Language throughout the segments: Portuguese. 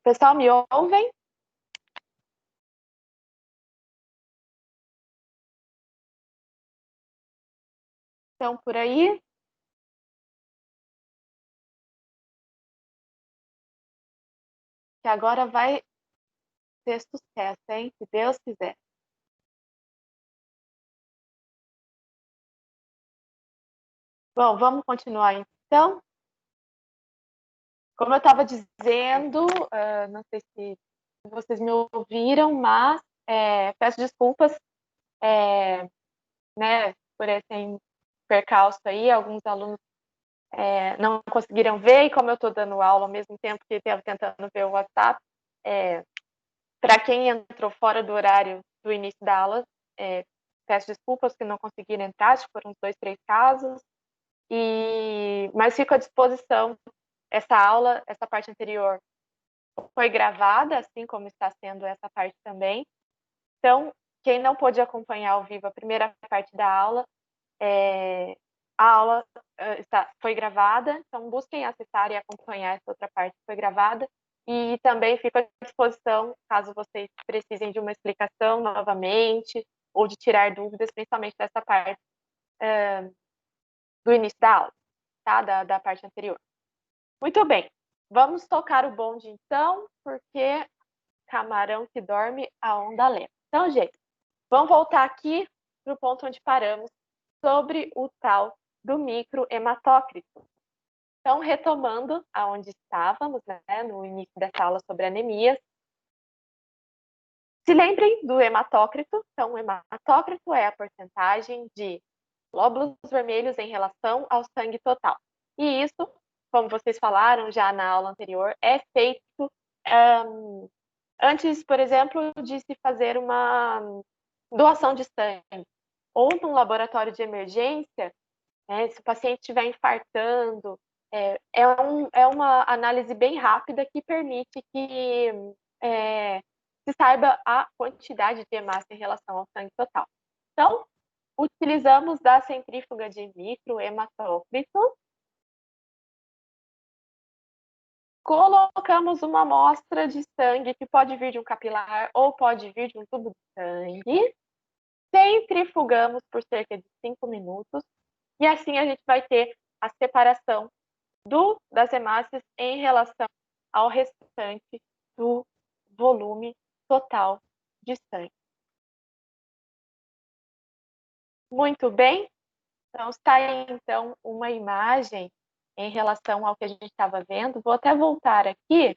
Pessoal, me ouvem? Estão por aí? Que agora vai ter sucesso, hein? Se Deus quiser. Bom, vamos continuar então. Como eu estava dizendo, não sei se vocês me ouviram, mas peço desculpas, né, por esse percalço aí. Alguns alunos não conseguiram ver, e como eu estou dando aula ao mesmo tempo que estava tentando ver o WhatsApp, para quem entrou fora do horário do início da aula, peço desculpas que não conseguiram entrar, acho que foram uns 2, 3 casos, mas fico à disposição. Essa aula, essa parte anterior, foi gravada, assim como está sendo essa parte também. Então, quem não pôde acompanhar ao vivo a primeira parte da aula, a aula foi gravada, então busquem acessar e acompanhar essa outra parte que foi gravada. E também fico à disposição, caso vocês precisem de uma explicação novamente, ou de tirar dúvidas, principalmente dessa parte do início da aula, tá? Da parte anterior. Muito bem, vamos tocar o bonde então, porque camarão que dorme, a onda leva. Então, gente, vamos voltar aqui para o ponto onde paramos, sobre o tal do microhematócrito. Então, retomando aonde estávamos, né, no início dessa aula sobre anemias, se lembrem do hematócrito. Então, o hematócrito é a porcentagem de glóbulos vermelhos em relação ao sangue total. E isso, como vocês falaram já na aula anterior, é feito antes, por exemplo, de se fazer uma doação de sangue, ou num laboratório de emergência, né, se o paciente estiver infartando, é uma análise bem rápida que permite que se saiba a quantidade de hemácia em relação ao sangue total. Então, utilizamos da centrífuga de microhematócrito, colocamos uma amostra de sangue, que pode vir de um capilar ou pode vir de um tubo de sangue, centrifugamos por cerca de 5 minutos, e assim a gente vai ter a separação das hemácias em relação ao restante do volume total de sangue. Muito bem, então está aí então uma imagem em relação ao que a gente estava vendo. Vou até voltar aqui.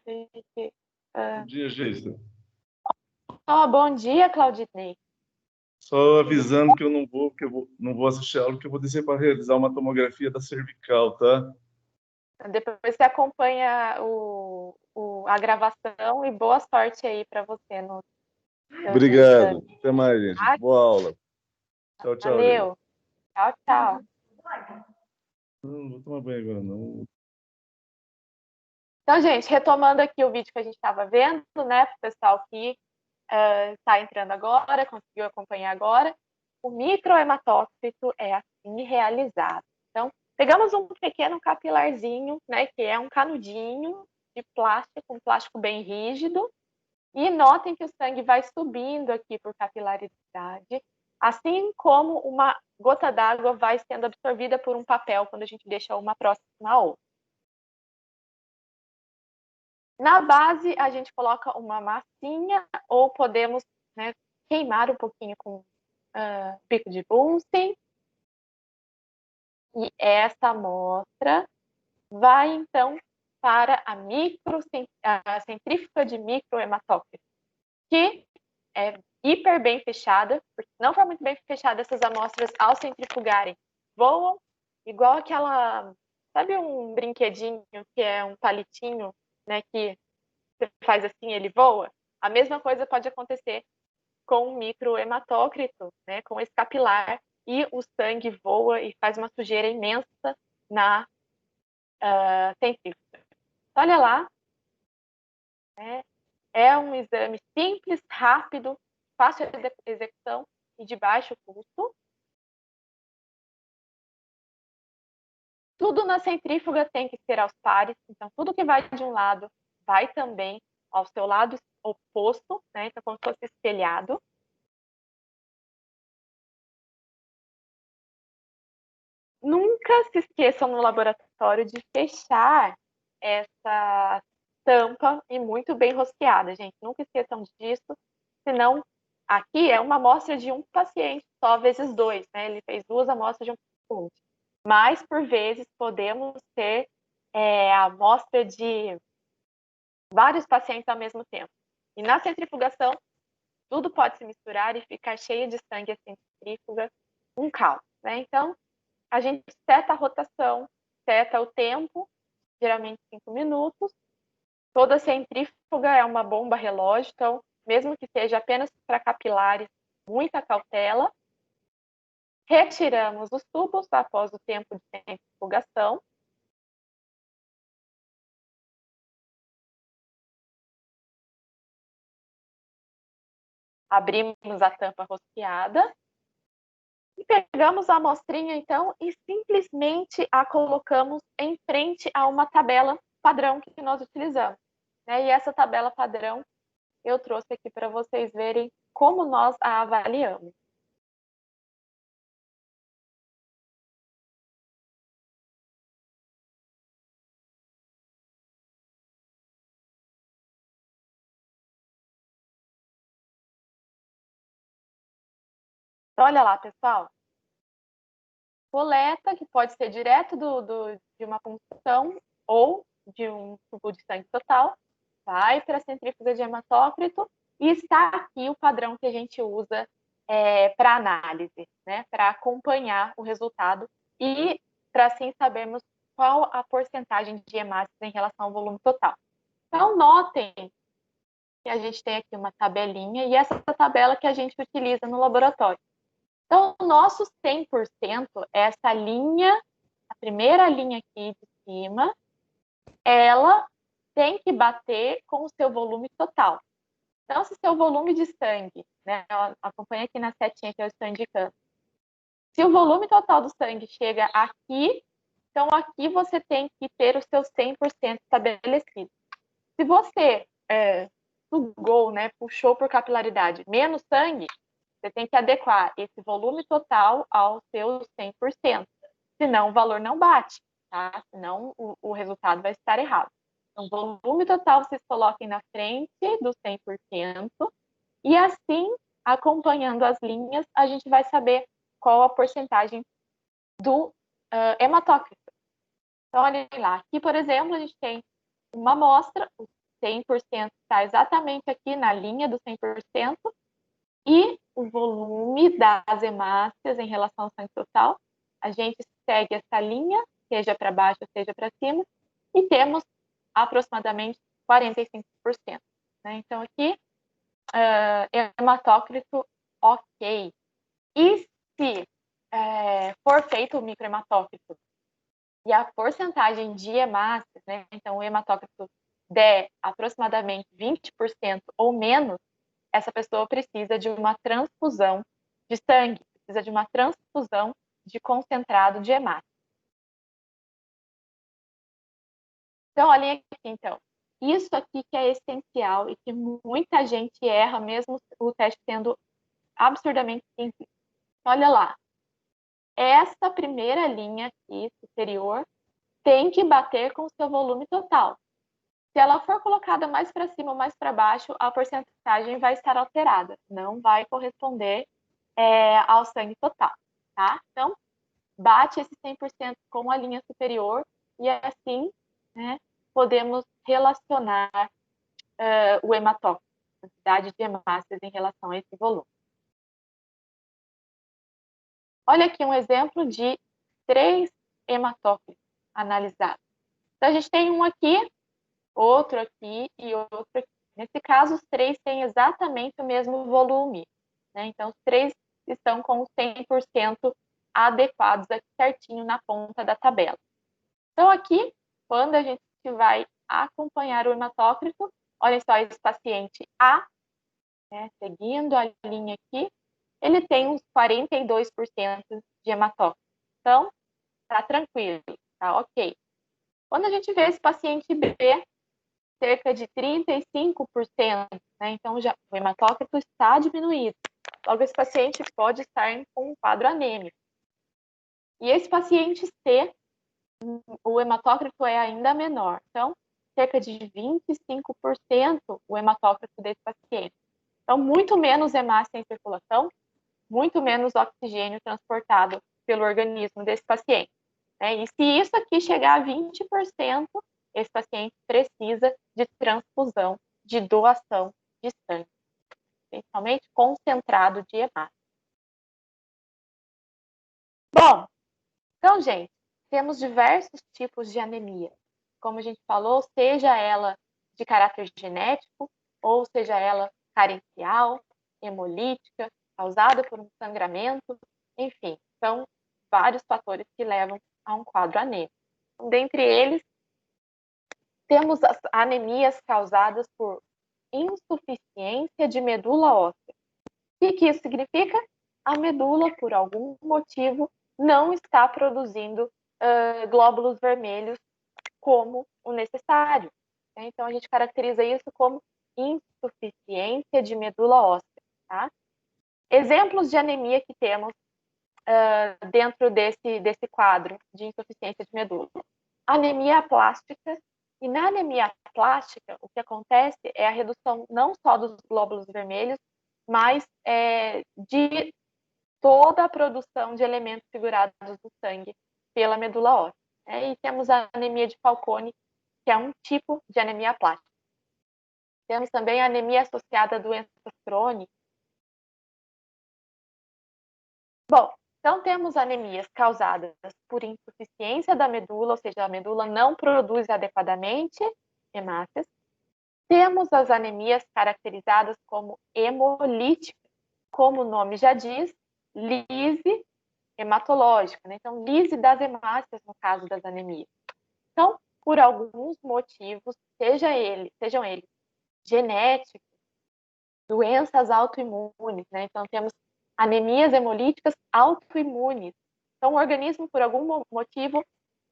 Bom dia, Geisa. Bom dia, Claudinei. Só avisando que eu não vou, não vou assistir a aula, que eu vou descer para realizar uma tomografia da cervical, tá? Depois você acompanha a gravação, e boa sorte aí para você no Obrigado. exame. Até mais, gente. Boa aula. Tchau, tchau, Geisa. Valeu. Tchau, tchau. Não vou tomar banho agora, não. Então, gente, retomando aqui o vídeo que a gente estava vendo, né, para o pessoal que está entrando agora, conseguiu acompanhar agora, o microhematócrito é assim realizado. Então, pegamos um pequeno capilarzinho, né, que é um canudinho de plástico, um plástico bem rígido, e notem que o sangue vai subindo aqui por capilaridade, assim como uma gota d'água vai sendo absorvida por um papel quando a gente deixa uma próxima à outra. Na base, a gente coloca uma massinha, ou podemos, né, queimar um pouquinho com pico de Bunsen. E essa amostra vai, então, para a centrífuga de microhematócrito, que é hiper bem fechada, porque se não for muito bem fechada, essas amostras, ao centrifugarem, voam, igual aquela... Sabe um brinquedinho que é um palitinho, né, que você faz assim, ele voa? A mesma coisa pode acontecer com o microhematócrito, né, com esse capilar, e o sangue voa e faz uma sujeira imensa na centrífuga. Olha lá, né, é um exame simples, rápido, fácil de execução e de baixo custo. Tudo na centrífuga tem que ser aos pares, então tudo que vai de um lado vai também ao seu lado oposto, né? Então, como se fosse espelhado. Nunca se esqueçam no laboratório de fechar essa tampa e muito bem rosqueada, gente. Nunca esqueçam disso, senão aqui é uma amostra de um paciente só vezes dois, né? Ele fez 2 amostras de um paciente. Mas, por vezes, podemos ter a amostra de vários pacientes ao mesmo tempo. E na centrifugação, tudo pode se misturar e ficar cheio de sangue a centrífuga, um caos, né? Então, a gente seta a rotação, seta o tempo, geralmente 5 minutos. Toda centrífuga é uma bomba relógio, então, mesmo que seja apenas para capilares, muita cautela. Retiramos os tubos após o tempo de centrifugação. Abrimos a tampa rosqueada e pegamos a amostrinha, então, e simplesmente a colocamos em frente a uma tabela padrão que nós utilizamos, né? E essa tabela padrão eu trouxe aqui para vocês verem como nós a avaliamos. Então, olha lá, pessoal. Coleta, que pode ser direto de uma punção ou de um tubo de sangue total, vai para a centrífuga de hematócrito e está aqui o padrão que a gente usa para análise, né, para acompanhar o resultado e para assim sabermos qual a porcentagem de hemácias em relação ao volume total. Então, notem que a gente tem aqui uma tabelinha e essa tabela que a gente utiliza no laboratório. Então, o nosso 100%, essa linha, a primeira linha aqui de cima, ela tem que bater com o seu volume total. Então, se o seu volume de sangue, né, acompanha aqui na setinha que eu estou indicando, se o volume total do sangue chega aqui, então aqui você tem que ter o seu 100% estabelecido. Se você sugou, né, puxou por capilaridade menos sangue, você tem que adequar esse volume total ao seu 100%. Senão o valor não bate, tá? Senão o resultado vai estar errado. Então, volume total vocês coloquem na frente do 100%. E assim, acompanhando as linhas, a gente vai saber qual a porcentagem do hematócrito. Então, olhem lá. Aqui, por exemplo, a gente tem uma amostra, o 100% está exatamente aqui na linha do 100%, e o volume das hemácias em relação ao sangue total, a gente segue essa linha, seja para baixo, seja para cima, e temos aproximadamente 45%. Né? Então, aqui, hematócrito, ok. E se for feito o microhematócrito e a porcentagem de hemácias, né? Então, o hematócrito der aproximadamente 20% ou menos, essa pessoa precisa de uma transfusão de sangue, precisa de uma transfusão de concentrado de hemácia. Então, olhem aqui, então. Isso aqui que é essencial e que muita gente erra, mesmo o teste sendo absurdamente simples. Olha lá. Essa primeira linha aqui, superior, tem que bater com o seu volume total. Se ela for colocada mais para cima ou mais para baixo, a porcentagem vai estar alterada, não vai corresponder ao sangue total, tá? Então, bate esse 100% com a linha superior e assim, né, podemos relacionar o hematócrito, a quantidade de hemácias em relação a esse volume. Olha aqui um exemplo de 3 hematócritos analisados. Então, a gente tem um aqui, outro aqui e outro aqui. Nesse caso, os 3 têm exatamente o mesmo volume, né? Então, os 3 estão com 100% adequados aqui certinho na ponta da tabela. Então, aqui, quando a gente vai acompanhar o hematócrito, olha só esse paciente A, né, seguindo a linha aqui, ele tem uns 42% de hematócrito. Então, tá tranquilo. tá ok. Quando a gente vê esse paciente B, cerca de 35%, né? Então, já, o hematócrito está diminuído. Logo, esse paciente pode estar com um quadro anêmico. E esse paciente C, o hematócrito é ainda menor. Então, cerca de 25% o hematócrito desse paciente. Então, muito menos hemácia em circulação, muito menos oxigênio transportado pelo organismo desse paciente. Né? E se isso aqui chegar a 20%, esse paciente precisa de transfusão, de doação de sangue, principalmente concentrado de hemácia. Bom, então, gente, temos diversos tipos de anemia. Como a gente falou, seja ela de caráter genético, ou seja ela carencial, hemolítica, causada por um sangramento, enfim, são vários fatores que levam a um quadro anêmico. Dentre eles, temos as anemias causadas por insuficiência de medula óssea. O que isso significa? A medula, por algum motivo, não está produzindo glóbulos vermelhos como o necessário. Então, a gente caracteriza isso como insuficiência de medula óssea. Tá? Exemplos de anemia que temos dentro desse quadro de insuficiência de medula. Anemia plástica. E na anemia plástica, o que acontece é a redução não só dos glóbulos vermelhos, mas de toda a produção de elementos figurados do sangue pela medula óssea. E temos a anemia de Fanconi, que é um tipo de anemia plástica. Temos também a anemia associada a doenças crônicas. Bom, então temos anemias causadas por insuficiência da medula, ou seja, a medula não produz adequadamente hemácias. Temos as anemias caracterizadas como hemolíticas, como o nome já diz, lise hematológica, né? Então, lise das hemácias no caso das anemias. Então, por alguns motivos, sejam eles genéticos, doenças autoimunes, né? Então, temos anemias hemolíticas autoimunes. Então, o organismo, por algum motivo,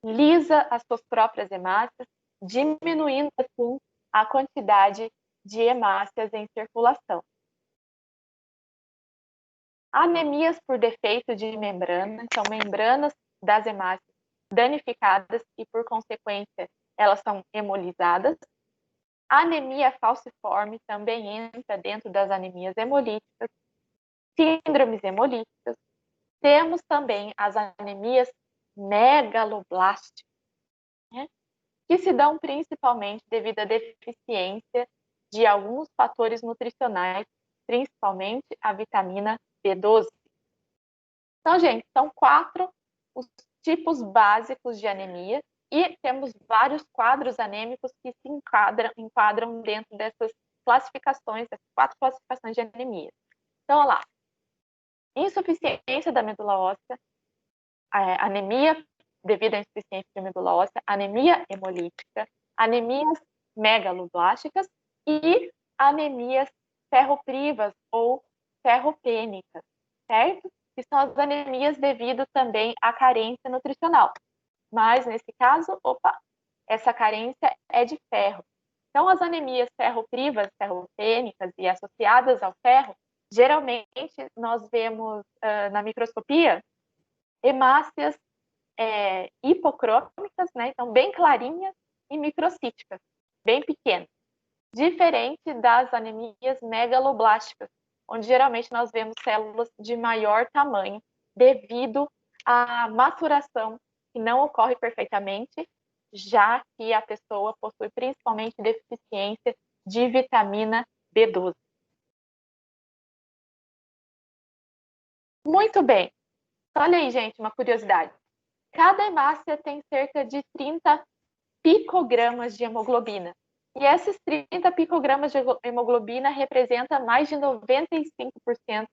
lisa as suas próprias hemácias, diminuindo, assim, a quantidade de hemácias em circulação. Anemias por defeito de membrana, então membranas das hemácias danificadas e, por consequência, elas são hemolizadas. A anemia falciforme também entra dentro das anemias hemolíticas, síndromes hemolíticas. Temos também as anemias megaloblásticas, né, que se dão principalmente devido à deficiência de alguns fatores nutricionais, principalmente a vitamina B12. Então, gente, são 4 os tipos básicos de anemia e temos vários quadros anêmicos que se enquadram dentro dessas classificações, dessas 4 classificações de anemia. Então, olha lá. Insuficiência da medula óssea, anemia devido à insuficiência da medula óssea, anemia hemolítica, anemias megaloblásticas e anemias ferroprivas ou ferropênicas, certo? Que são as anemias devido também à carência nutricional. Mas, nesse caso, essa carência é de ferro. Então, as anemias ferroprivas, ferropênicas e associadas ao ferro, geralmente nós vemos na microscopia hemácias hipocrômicas, né? Então, bem clarinhas e microcíticas, bem pequenas. Diferente das anemias megaloblásticas, onde geralmente nós vemos células de maior tamanho devido à maturação que não ocorre perfeitamente, já que a pessoa possui principalmente deficiência de vitamina B12. Muito bem. Olha aí, gente, uma curiosidade. Cada hemácia tem cerca de 30 picogramas de hemoglobina. E esses 30 picogramas de hemoglobina representam mais de 95%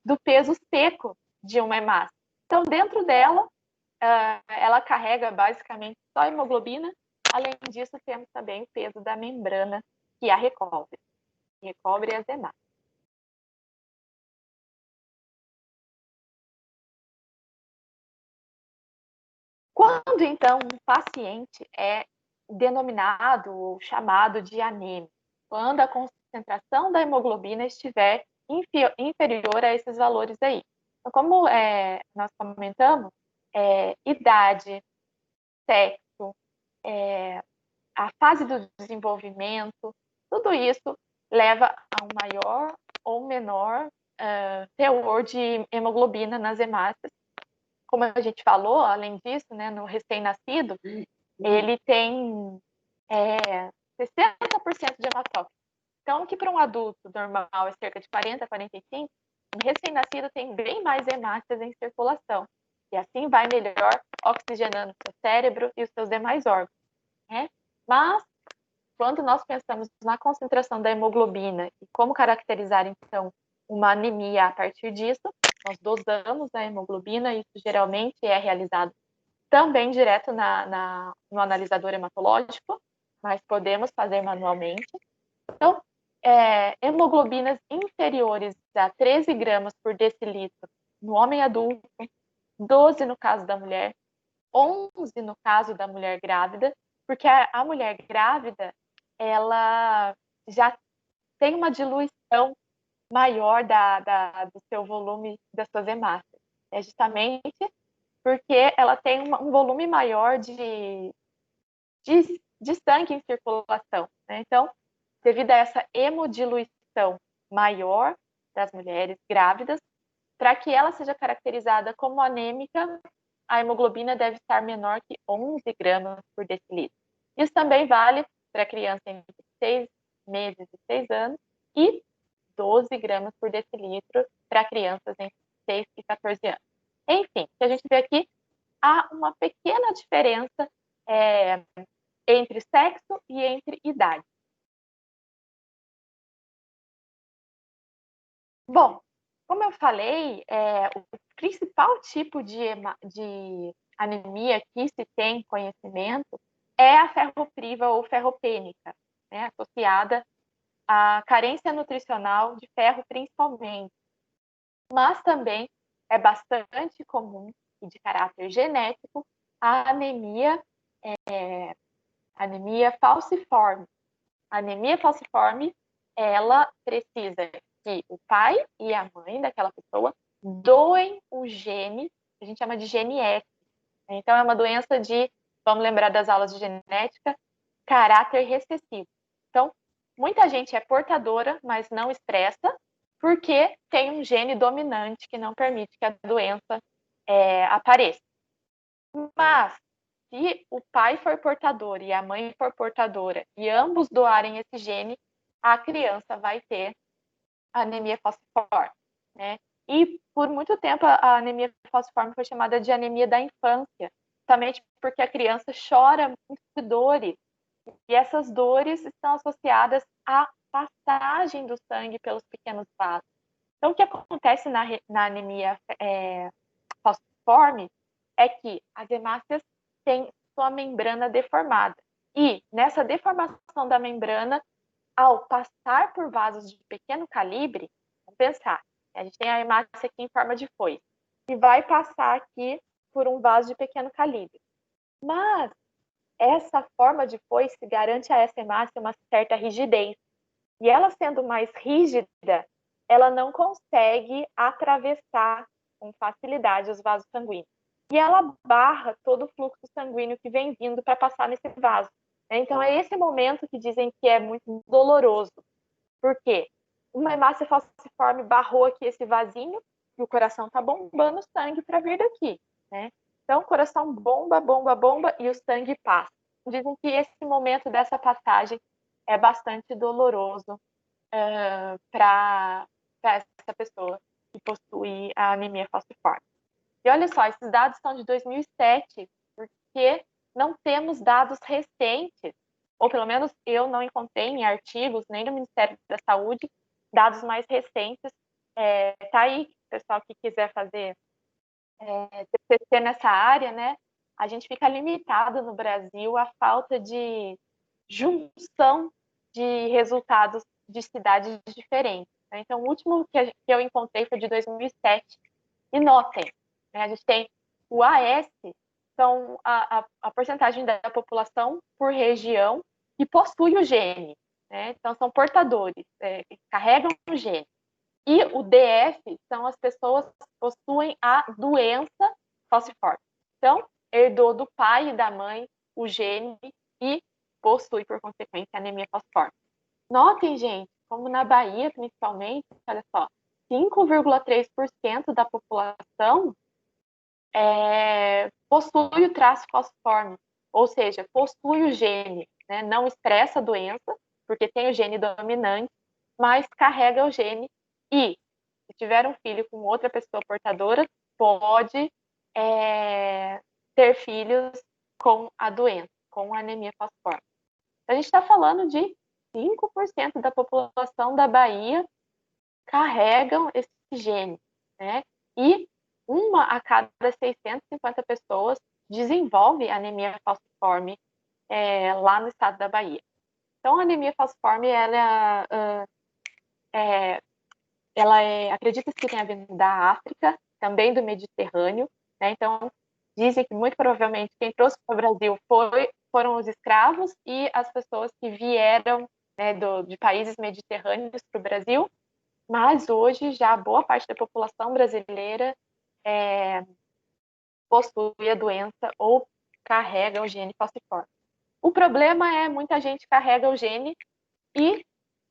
do peso seco de uma hemácia. Então, dentro dela, ela carrega basicamente só hemoglobina. Além disso, temos também o peso da membrana que a recobre. Recobre as hemácias. Quando, então, um paciente é denominado ou chamado de anêmico? Quando a concentração da hemoglobina estiver inferior a esses valores aí. Então, como nós comentamos, idade, sexo, a fase do desenvolvimento, tudo isso leva a um maior ou menor teor de hemoglobina nas hemácias. Como a gente falou, além disso, né, no recém-nascido, ele tem 60% de hematócrito. Então, que para um adulto normal é cerca de 40 a 45, um recém-nascido tem bem mais hemácias em circulação. E assim vai melhor oxigenando o seu cérebro e os seus demais órgãos. Né? Mas, quando nós pensamos na concentração da hemoglobina e como caracterizar, então, uma anemia a partir disso, nós dosamos a hemoglobina, e isso geralmente é realizado também direto no analisador hematológico, mas podemos fazer manualmente. Então, hemoglobinas inferiores a 13 gramas por decilitro no homem adulto, 12 no caso da mulher, 11 no caso da mulher grávida, porque a mulher grávida, ela já tem uma diluição maior do seu volume das suas hemácias. É justamente porque ela tem um volume maior de sangue em circulação. Né? Então, devido a essa hemodiluição maior das mulheres grávidas, para que ela seja caracterizada como anêmica, a hemoglobina deve estar menor que 11 gramas por decilitro. Isso também vale para criança entre 6 meses e 6 anos e 12 gramas por decilitro para crianças entre 6 e 14 anos. Enfim, o que a gente vê aqui, há uma pequena diferença entre sexo e entre idade. Bom, como eu falei, o principal tipo de anemia que se tem conhecimento é a ferropriva ou ferropênica, né, associada à carência nutricional de ferro principalmente. Mas também é bastante comum e de caráter genético a anemia falciforme. A anemia falciforme, ela precisa que o pai e a mãe daquela pessoa doem o gene, que a gente chama de gene F. Então, é uma doença vamos lembrar das aulas de genética, caráter recessivo. Então, muita gente é portadora, mas não expressa, porque tem um gene dominante que não permite que a doença apareça. Mas, se o pai for portador e a mãe for portadora e ambos doarem esse gene, a criança vai ter anemia falciforme, né? E por muito tempo a anemia falciforme foi chamada de anemia da infância, justamente porque a criança chora muito de dores, e essas dores estão associadas à passagem do sangue pelos pequenos vasos. Então, o que acontece na anemia falciforme é que as hemácias têm sua membrana deformada. E nessa deformação da membrana, ao passar por vasos de pequeno calibre, vamos pensar, a gente tem a hemácia aqui em forma de foice, e vai passar aqui por um vaso de pequeno calibre. Mas essa forma de foice garante a essa hemácia uma certa rigidez. E ela sendo mais rígida, ela não consegue atravessar com facilidade os vasos sanguíneos. E ela barra todo o fluxo sanguíneo que vem vindo para passar nesse vaso. Então, é esse momento que dizem que é muito doloroso. Por quê? Uma hemácia falciforme barrou aqui esse vasinho e o coração está bombando sangue para vir daqui. Né? Então, o coração bomba, bomba, bomba e o sangue passa. Dizem que esse momento dessa passagem é bastante doloroso para essa pessoa que possui a anemia falciforme. E olha só, esses dados são de 2007, porque não temos dados recentes, ou pelo menos eu não encontrei em artigos, nem no Ministério da Saúde, dados mais recentes. Tá aí, pessoal que quiser fazer TCC nessa área, né? A gente fica limitado no Brasil à falta de junção de resultados de cidades diferentes. Né? Então, o último que eu encontrei foi de 2007. E notem, né, a gente tem o AS são a porcentagem da população por região que possui o gene, né? Então, são portadores, que carregam o gene. E o DF são as pessoas que possuem a doença falciforme. Então, herdou do pai e da mãe o gene e possui, por consequência, anemia falciforme. Notem, gente, como na Bahia, principalmente, olha só, 5,3% da população possui o traço falciforme, ou seja, possui o gene, né? Não expressa a doença, porque tem o gene dominante, mas carrega o gene e, se tiver um filho com outra pessoa portadora, pode ter filhos com a doença, com a anemia falciforme. A gente está falando de 5% da população da Bahia carregam esse gene, né? E uma a cada 650 pessoas desenvolve anemia falciforme lá no estado da Bahia. Então, a anemia falciforme, acredita-se que tenha vindo da África, também do Mediterrâneo, né? Então, dizem que muito provavelmente quem trouxe para o Brasil foram os escravos e as pessoas que vieram, né, de países mediterrâneos para o Brasil, mas hoje já boa parte da população brasileira possui a doença ou carrega o gene falciforme. O problema é muita gente carrega o gene e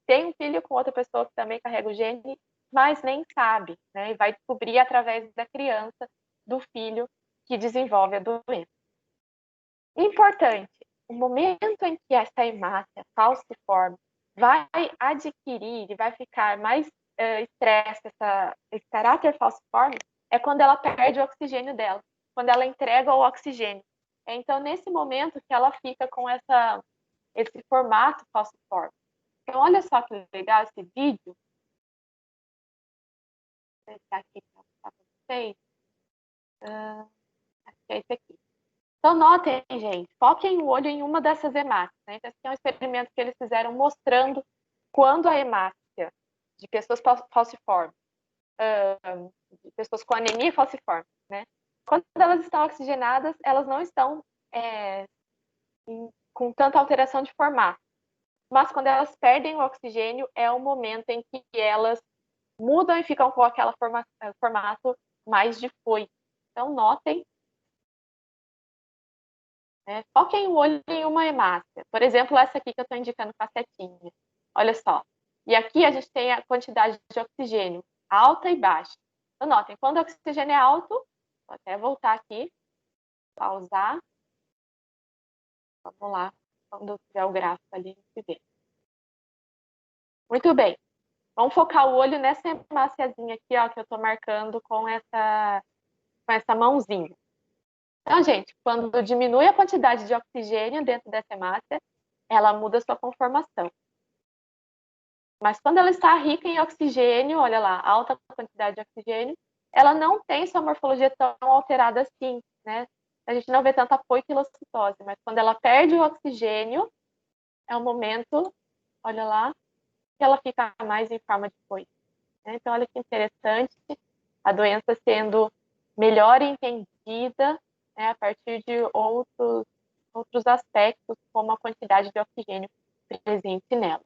tem um filho com outra pessoa que também carrega o gene, mas nem sabe, né? E vai descobrir através da criança, do filho que desenvolve a doença. Importante, o momento em que essa hemácia falciforme vai adquirir e vai ficar mais estresse, esse caráter falciforme, é quando ela perde o oxigênio dela, quando ela entrega o oxigênio. Então, nesse momento que ela fica com esse formato falciforme. Então, olha só que legal esse vídeo. Vou deixar aqui para mostrar para vocês. Acho que é esse aqui. Então, notem, gente, foquem o olho em uma dessas hemácias. Né? Então, esse é um experimento que eles fizeram mostrando quando a hemácia de pessoas falciformes, de pessoas com anemia falciforme, né? Quando elas estão oxigenadas, elas não estão com tanta alteração de formato. Mas quando elas perdem o oxigênio, é o momento em que elas mudam e ficam com aquele formato mais de foice. Então, notem, foquem o olho em uma hemácia. Por exemplo, essa aqui que eu estou indicando com a setinha. Olha só. E aqui a gente tem a quantidade de oxigênio alta e baixa. Então, notem, quando o oxigênio é alto, vou até voltar aqui, pausar. Vamos lá, quando tiver o gráfico ali, se vê. Muito bem. Vamos focar o olho nessa hemáciazinha aqui, ó, que eu estou marcando com essa mãozinha. Então, gente, quando diminui a quantidade de oxigênio dentro dessa hemácia, ela muda a sua conformação. Mas quando ela está rica em oxigênio, olha lá, alta quantidade de oxigênio, ela não tem sua morfologia tão alterada assim, né? A gente não vê tanta poiquilocitose, mas quando ela perde o oxigênio, é o momento, olha lá, que ela fica mais em forma de foice. Né? Então, olha que interessante, a doença sendo melhor entendida, né, a partir de outros aspectos, como a quantidade de oxigênio presente nela.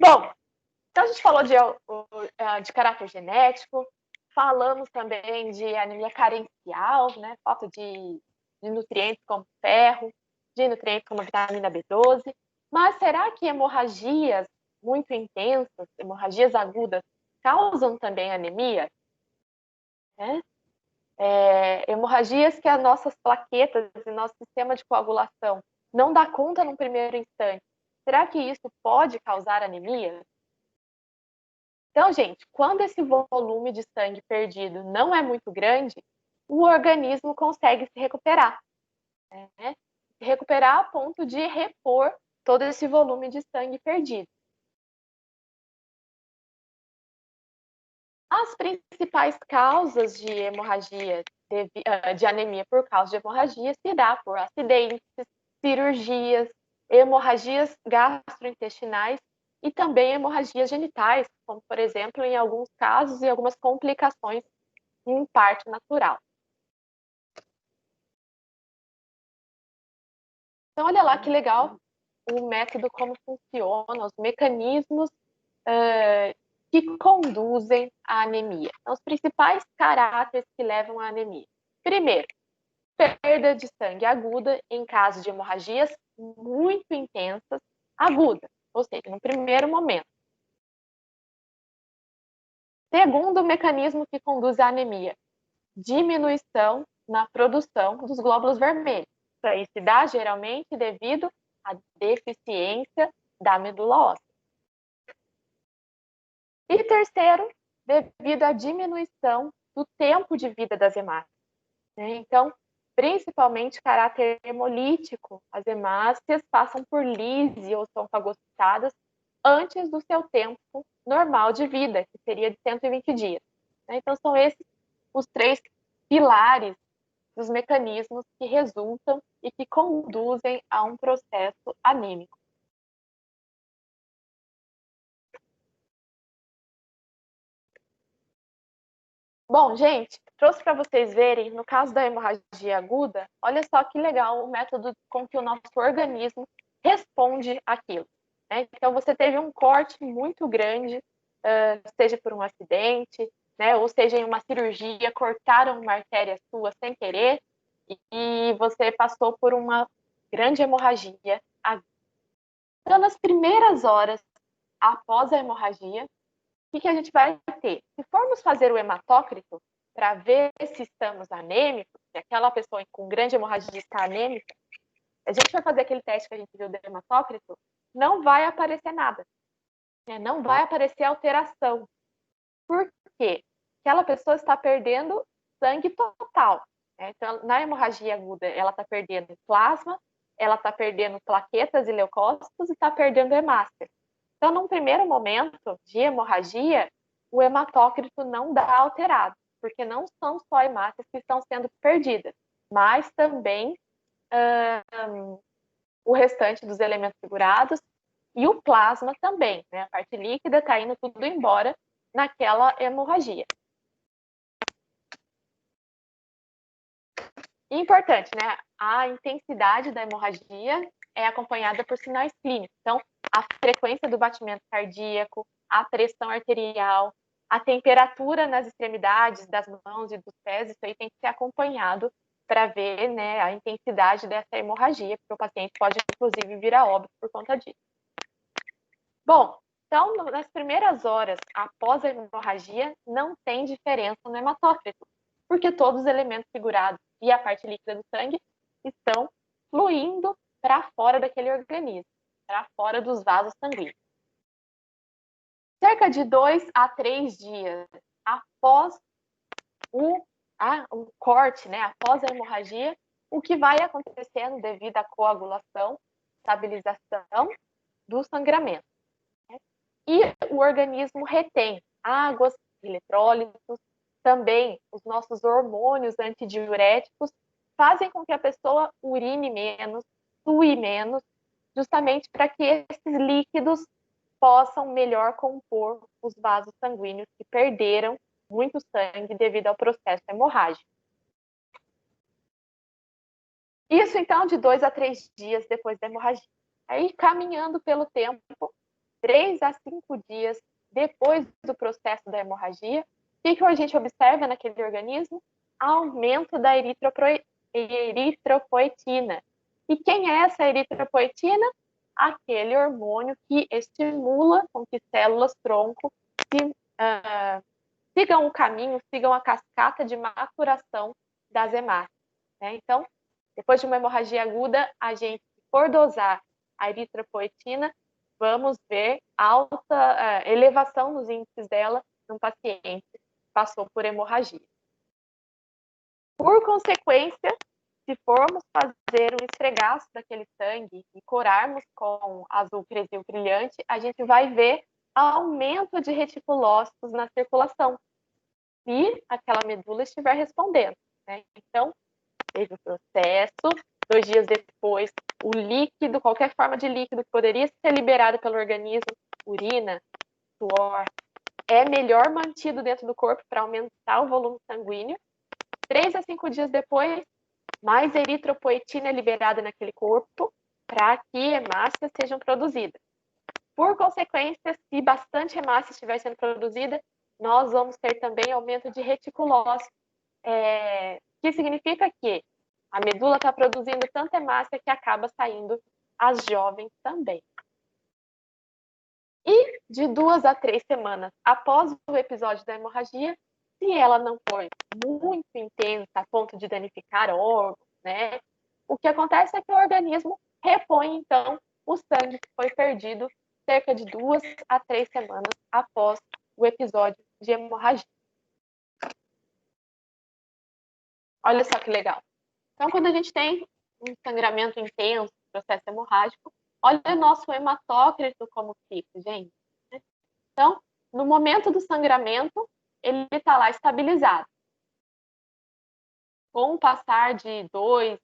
Bom, então a gente falou de caráter genético, falamos também de anemia carencial, né, falta de nutrientes como ferro, de nutrientes como a vitamina B12, mas será que hemorragias muito intensas, hemorragias agudas, causam também anemia? Né? Hemorragias que as nossas plaquetas e nosso sistema de coagulação não dá conta num primeiro instante. Será que isso pode causar anemia? Então, gente, quando esse volume de sangue perdido não é muito grande, o organismo consegue se recuperar. Né? Se recuperar a ponto de repor todo esse volume de sangue perdido. As principais causas de hemorragia, de anemia por causa de hemorragia, se dá por acidentes, cirurgias, hemorragias gastrointestinais e também hemorragias genitais, como, por exemplo, em alguns casos e algumas complicações em parto natural. Então, olha lá que legal o método, como funciona, os mecanismos que conduzem à anemia. Então, os principais caráteres que levam à anemia. Primeiro, perda de sangue aguda em caso de hemorragias muito intensas, agudas, ou seja, no primeiro momento. Segundo mecanismo que conduz à anemia, diminuição na produção dos glóbulos vermelhos. Isso se dá geralmente devido à deficiência da medula óssea. E terceiro, devido à diminuição do tempo de vida das hemácias. Então, principalmente caráter hemolítico, as hemácias passam por lise ou são fagocitadas antes do seu tempo normal de vida, que seria de 120 dias. Então, são esses os três pilares dos mecanismos que resultam e que conduzem a um processo anêmico. Bom, gente, trouxe para vocês verem, no caso da hemorragia aguda, olha só que legal o método com que o nosso organismo responde àquilo. Então, você teve um corte muito grande, seja por um acidente, ou seja, em uma cirurgia, cortaram uma artéria sua sem querer, e você passou por uma grande hemorragia aguda. Então, nas primeiras horas após a hemorragia, o que a gente vai ter? Se formos fazer o hematócrito para ver se estamos anêmicos, se aquela pessoa com grande hemorragia está anêmica, a gente vai fazer aquele teste que a gente viu do hematócrito, não vai aparecer nada. Não vai aparecer alteração. Por quê? Aquela pessoa está perdendo sangue total. Então, na hemorragia aguda, ela está perdendo plasma, ela está perdendo plaquetas e leucócitos e está perdendo hemácia. Então, num primeiro momento de hemorragia, o hematócrito não dá alterado, porque não são só hemácias que estão sendo perdidas, mas também o restante dos elementos figurados e o plasma também, A parte líquida está indo tudo embora naquela hemorragia. E importante, a intensidade da hemorragia é acompanhada por sinais clínicos. Então, a frequência do batimento cardíaco, a pressão arterial, a temperatura nas extremidades das mãos e dos pés, isso aí tem que ser acompanhado para ver a intensidade dessa hemorragia, porque o paciente pode, inclusive, vir a óbito por conta disso. Bom, então, nas primeiras horas após a hemorragia, não tem diferença no hematócrito, porque todos os elementos figurados e a parte líquida do sangue estão fluindo para fora daquele organismo, para fora dos vasos sanguíneos. Cerca de 2 a 3 dias após o corte, após a hemorragia, o que vai acontecendo devido à coagulação, estabilização do sangramento. E o organismo retém águas, eletrólitos, também os nossos hormônios antidiuréticos fazem com que a pessoa urine menos, sue menos, justamente para que esses líquidos possam melhor compor os vasos sanguíneos que perderam muito sangue devido ao processo hemorrágico. Isso, então, de 2 a 3 dias depois da hemorragia. Aí, caminhando pelo tempo, 3 a 5 dias depois do processo da hemorragia, o que a gente observa naquele organismo? Aumento da eritropoetina. E quem é essa eritropoetina? Aquele hormônio que estimula com que células-tronco sigam o caminho, sigam a cascata de maturação das hemácias. Então, depois de uma hemorragia aguda, a gente, por dosar a eritropoetina, vamos ver alta elevação nos índices dela num paciente que passou por hemorragia. Por consequência, se formos fazer um esfregaço daquele sangue e corarmos com azul cresil brilhante, a gente vai ver aumento de reticulócitos na circulação, se aquela medula estiver respondendo. Então, teve o processo, 2 dias depois o líquido, qualquer forma de líquido que poderia ser liberado pelo organismo, urina, suor, é melhor mantido dentro do corpo para aumentar o volume sanguíneo. 3 a 5 dias depois, mais eritropoetina é liberada naquele corpo para que hemácias sejam produzidas. Por consequência, se bastante hemácia estiver sendo produzida, nós vamos ter também aumento de reticulócito, que significa que a medula está produzindo tanta hemácia que acaba saindo as jovens também. E de 2 a 3 semanas após o episódio da hemorragia, se ela não for muito intensa a ponto de danificar órgãos, né, o que acontece é que o organismo repõe, então, o sangue que foi perdido cerca de 2 a 3 semanas após o episódio de hemorragia. Olha só que legal. Então, quando a gente tem um sangramento intenso, processo hemorrágico, olha o nosso hematócrito como fica, gente. Então, no momento do sangramento, ele está lá estabilizado. Com o passar de 2,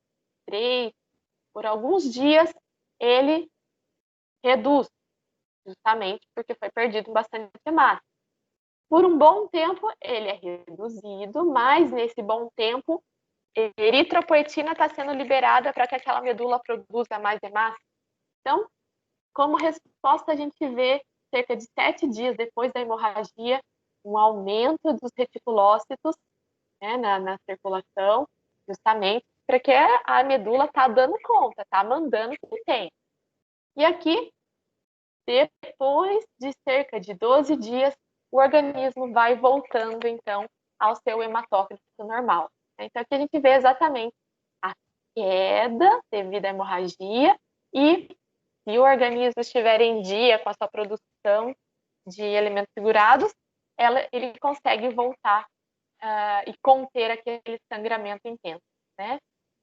3, por alguns dias, ele reduz, justamente porque foi perdido bastante hemácia. Por um bom tempo, ele é reduzido, mas nesse bom tempo, eritropoetina está sendo liberada para que aquela medula produza mais hemácia. Então, como resposta, a gente vê, cerca de 7 dias depois da hemorragia, um aumento dos reticulócitos, né, na circulação, justamente porque a medula está dando conta, está mandando o que tem. E aqui, depois de cerca de 12 dias, o organismo vai voltando, então, ao seu hematócrito normal. Então, aqui a gente vê exatamente a queda devido à hemorragia e, se o organismo estiver em dia com a sua produção de elementos figurados, ele consegue voltar e conter aquele sangramento intenso, né?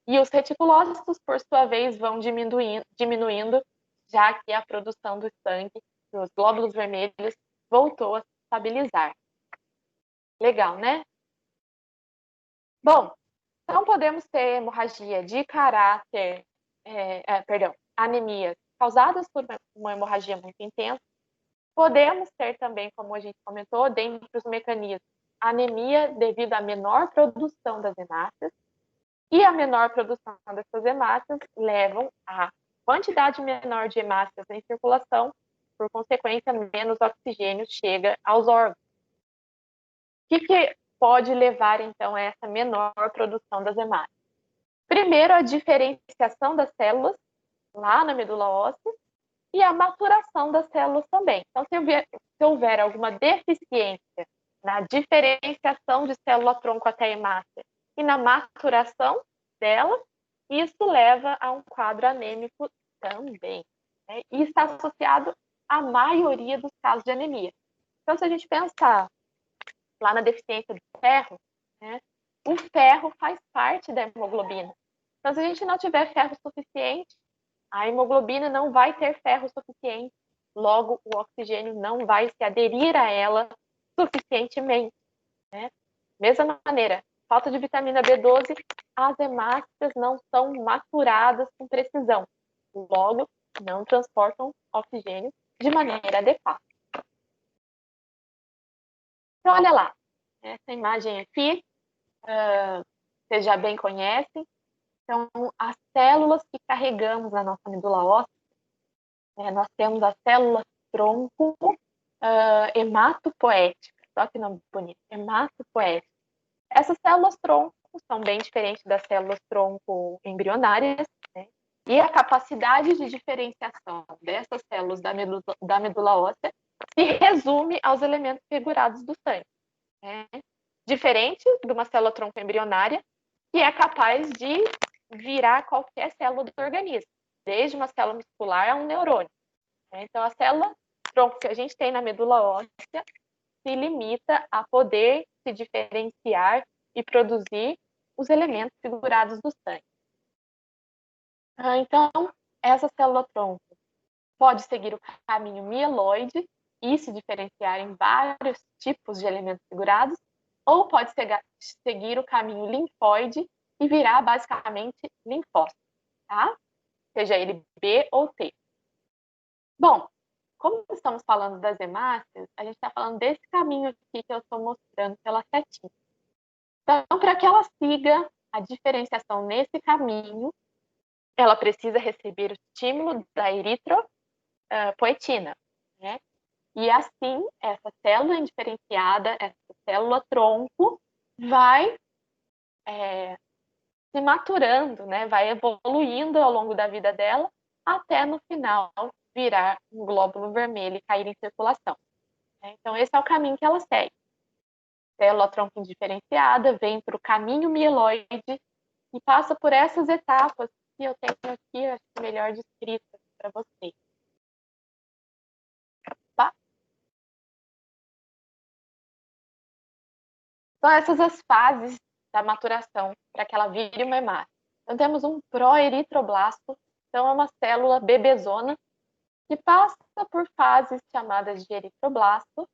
E os reticulócitos, por sua vez, vão diminuindo, já que a produção do sangue, dos glóbulos vermelhos, voltou a se estabilizar. Legal, né? Bom, então podemos ter hemorragia de caráter, anemias causadas por uma hemorragia muito intensa. Podemos ter também, como a gente comentou, dentre os mecanismos, anemia devido à menor produção das hemácias, e a menor produção dessas hemácias levam a quantidade menor de hemácias em circulação, por consequência, menos oxigênio chega aos órgãos. O que pode levar, então, a essa menor produção das hemácias? Primeiro, a diferenciação das células lá na medula óssea e a maturação das células também. Então, se houver alguma deficiência na diferenciação de célula-tronco até hemácia e na maturação dela, isso leva a um quadro anêmico também, né? E está associado à maioria dos casos de anemia. Então, se a gente pensar lá na deficiência de ferro, né, o ferro faz parte da hemoglobina. Então, se a gente não tiver ferro suficiente, a hemoglobina não vai ter ferro suficiente, logo o oxigênio não vai se aderir a ela suficientemente, né? Mesma maneira, falta de vitamina B12, as hemácias não são maturadas com precisão, logo não transportam oxigênio de maneira adequada. Então, olha lá, essa imagem aqui, vocês já bem conhecem. Então, as células que carregamos na nossa medula óssea, nós temos a célula tronco hematopoética. Olha que nome bonito, hematopoética. Essas células tronco são bem diferentes das células tronco embrionárias, né? E a capacidade de diferenciação dessas células da medula óssea se resume aos elementos figurados do sangue, né? Diferente de uma célula tronco embrionária, que é capaz de virar qualquer célula do organismo, desde uma célula muscular a um neurônio. Então, a célula tronco que a gente tem na medula óssea se limita a poder se diferenciar e produzir os elementos figurados do sangue. Então, essa célula tronco pode seguir o caminho mieloide e se diferenciar em vários tipos de elementos figurados, ou pode seguir o caminho linfóide e virar basicamente linfócito, tá? seja ele B ou T. Bom, como estamos falando das hemácias, a gente está falando desse caminho aqui que eu estou mostrando pela setinha. Então, para que ela siga a diferenciação nesse caminho, ela precisa receber o estímulo da eritropoetina, né? E assim, essa célula indiferenciada, essa célula tronco, vai se maturando, né? Vai evoluindo ao longo da vida dela, até no final virar um glóbulo vermelho e cair em circulação. Então, esse é o caminho que ela segue. Célula tronco indiferenciada vem para o caminho mieloide e passa por essas etapas que eu tenho aqui, acho que melhor descritas para vocês. Tá? São essas as fases da maturação para que ela vire uma hemácia. Então, temos um proeritroblasto, então é uma célula bebezona que passa por fases chamadas de eritroblasto,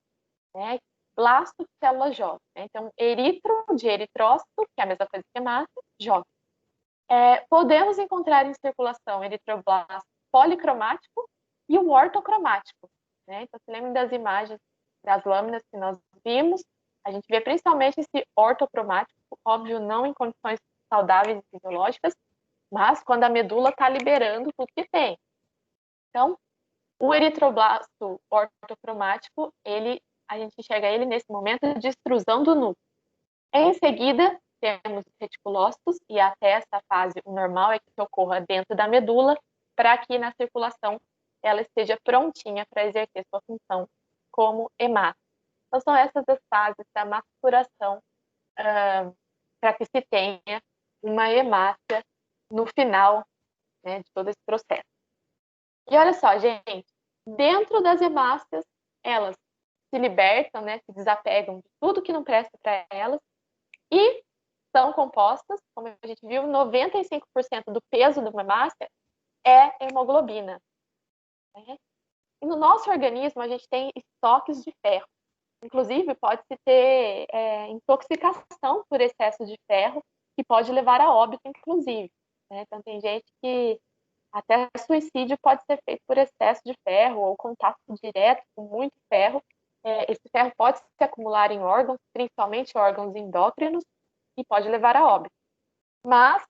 né? Blasto, célula jovem. Né? Então, eritro de eritrócito, que é a mesma coisa que hemácia, jovem. Podemos encontrar em circulação eritroblasto policromático e o ortocromático. Né? Então, se lembra das imagens das lâminas que nós vimos, a gente vê principalmente esse ortocromático, óbvio, não em condições saudáveis e fisiológicas, mas quando a medula está liberando tudo que tem. Então, o eritroblasto ortocromático, a gente enxerga ele nesse momento de extrusão do núcleo. Em seguida, temos os reticulócitos, e até essa fase, o normal é que ocorra dentro da medula, para que na circulação ela esteja prontinha para exercer sua função como hemácia. Então, são essas as fases da maturação para que se tenha uma hemácia no final, né, de todo esse processo. E olha só, gente, dentro das hemácias, elas se libertam, né, se desapegam de tudo que não presta para elas e são compostas, como a gente viu, 95% do peso de uma hemácia é hemoglobina. Né? E no nosso organismo, a gente tem estoques de ferro. Inclusive, pode-se ter intoxicação por excesso de ferro, que pode levar a óbito, inclusive. Né? Então, tem gente que até suicídio pode ser feito por excesso de ferro ou contato direto com muito ferro. Esse ferro pode se acumular em órgãos, principalmente órgãos endócrinos, e pode levar a óbito. Mas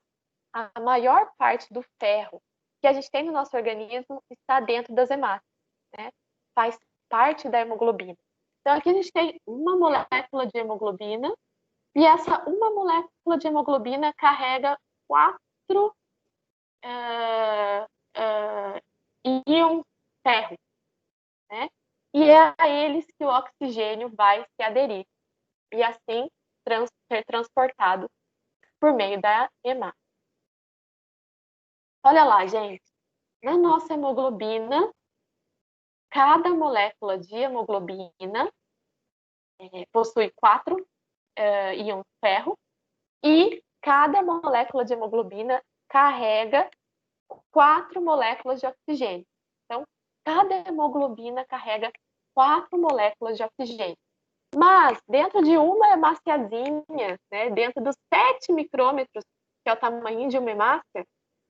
a maior parte do ferro que a gente tem no nosso organismo está dentro das hemácias, né? Faz parte da hemoglobina. Então, aqui a gente tem uma molécula de hemoglobina, e essa uma molécula de hemoglobina carrega 4 íons ferro, né? E é a eles que o oxigênio vai se aderir, e assim ser transportado por meio da hemácia. Olha lá, gente, na nossa hemoglobina, cada molécula de hemoglobina possui 4 íons ferro, e cada molécula de hemoglobina carrega 4 moléculas de oxigênio. Então, cada hemoglobina carrega 4 moléculas de oxigênio. Mas, dentro de uma hemáciazinha, né, dentro dos 7 micrômetros, que é o tamanho de uma hemácia,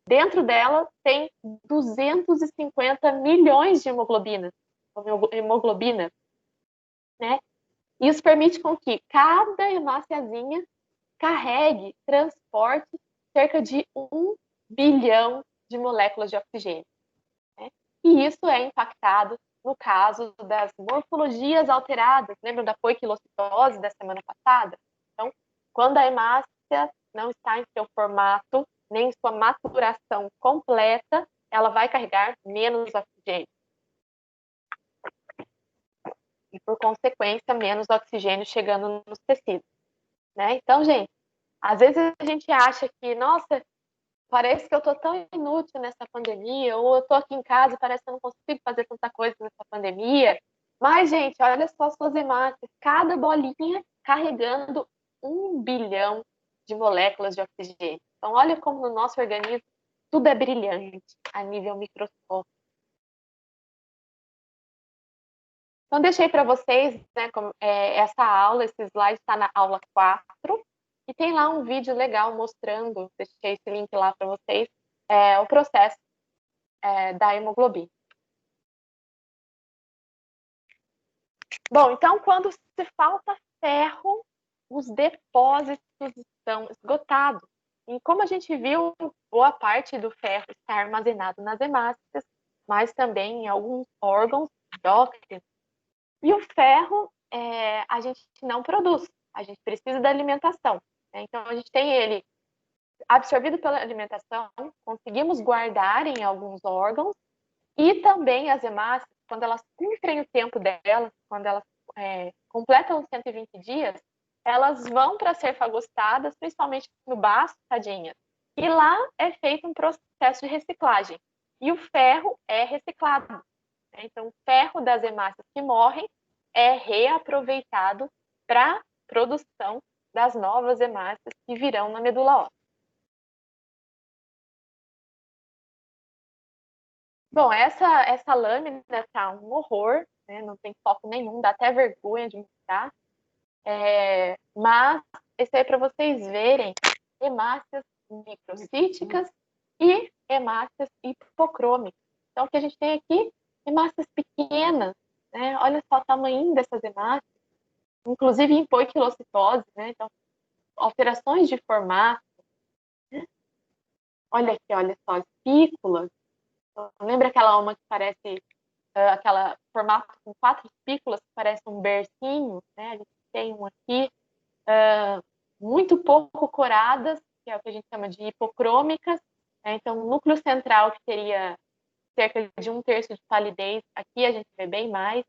dentro dela tem 250 milhões de hemoglobinas, né? Isso permite com que cada hemáciazinha carregue, transporte cerca de 1 bilhão de moléculas de oxigênio. Né? E isso é impactado no caso das morfologias alteradas. Lembram da poiquilocitose da semana passada? Então, quando a hemácia não está em seu formato, nem em sua maturação completa, ela vai carregar menos oxigênio. E, por consequência, menos oxigênio chegando nos tecidos. Né? Então, gente, às vezes a gente acha que, nossa, parece que eu estou tão inútil nessa pandemia, ou eu estou aqui em casa e parece que eu não consigo fazer tanta coisa nessa pandemia. Mas, gente, olha só suas hemácias, cada bolinha carregando 1 bilhão de moléculas de oxigênio. Então, olha como no nosso organismo tudo é brilhante a nível microscópico. Então, deixei para vocês, né, essa aula, esse slide está na aula 4, e tem lá um vídeo legal mostrando, deixei esse link lá para vocês, o processo da hemoglobina. Bom, então, quando se falta ferro, os depósitos estão esgotados. E como a gente viu, boa parte do ferro está armazenado nas hemácias, mas também em alguns órgãos endócrinos. E o ferro a gente não produz, a gente precisa da alimentação. Né? Então, a gente tem ele absorvido pela alimentação, conseguimos guardar em alguns órgãos, e também as hemácias, quando elas cumprem o tempo delas, quando elas completam os 120 dias, elas vão para ser fagocitadas, principalmente no baço, tadinha. E lá é feito um processo de reciclagem. E o ferro é reciclado. Então, o ferro das hemácias que morrem é reaproveitado para a produção das novas hemácias que virão na medula óssea. Bom, essa lâmina tá um horror, né? Não tem foco nenhum, dá até vergonha de mostrar. Mas esse aí é para vocês verem hemácias microcíticas e hemácias hipocrômicas. Então, o que a gente tem aqui, hemácias pequenas, né? Olha só o tamanho dessas hemácias, inclusive em poiquilocitose, né? Então, alterações de formato. Olha aqui, olha só, espículas. Lembra aquela uma que parece aquela formato com 4 espículas que parece um bercinho, né? A gente tem um aqui muito pouco coradas, que é o que a gente chama de hipocrômicas. Né? Então, o núcleo central, que teria cerca de 1/3 de palidez, aqui a gente vê bem mais.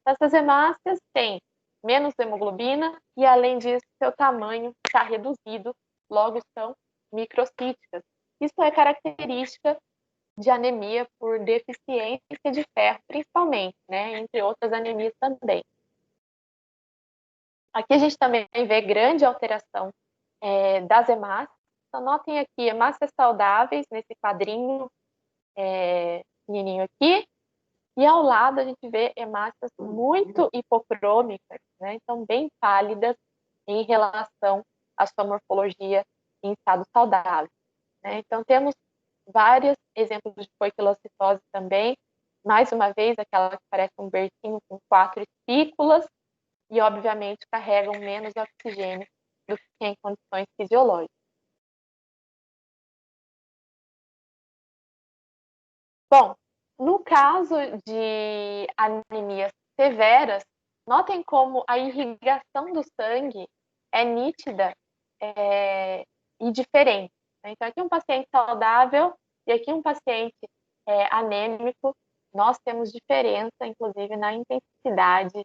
Essas hemácias têm menos hemoglobina e, além disso, seu tamanho está reduzido, logo são microcíticas. Isso é característica de anemia por deficiência de ferro, principalmente, né? Entre outras anemias também. Aqui a gente também vê grande alteração das hemácias. Então, notem aqui, hemácias saudáveis nesse quadrinho pequenininho aqui, e ao lado a gente vê hemácias muito hipocrômicas, né? Então bem pálidas em relação à sua morfologia em estado saudável. Né? Então temos vários exemplos de poiquilocitose também, mais uma vez aquela que parece um bercinho com 4 espículas, e obviamente carregam menos oxigênio do que em condições fisiológicas. Bom, no caso de anemias severas, notem como a irrigação do sangue é nítida e diferente. Então, aqui um paciente saudável e aqui um paciente anêmico, nós temos diferença, inclusive, na intensidade